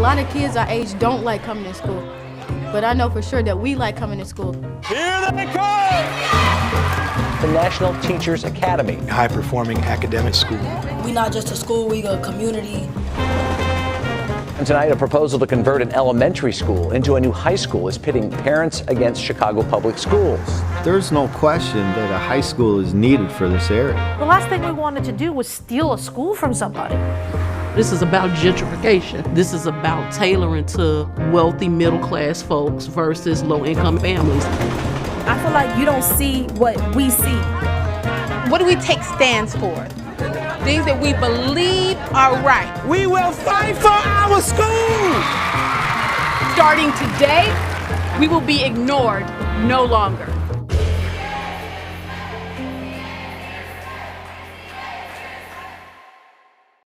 lot of kids our age don't like coming to school, but I know for sure that we like coming to school. Here they come! The National Teachers Academy. High-performing academic school. We not just a school, we a community. And tonight, a proposal to convert an elementary school into a new high school is pitting parents against Chicago public schools. There's no question that a high school is needed for this area. The last thing we wanted to do was steal a school from somebody. This is about gentrification. This is about tailoring to wealthy middle-class folks versus low-income families. I feel like you don't see what we see. What do we take stands for? Things that we believe are right. We will fight for our school! Starting today, we will be ignored no longer.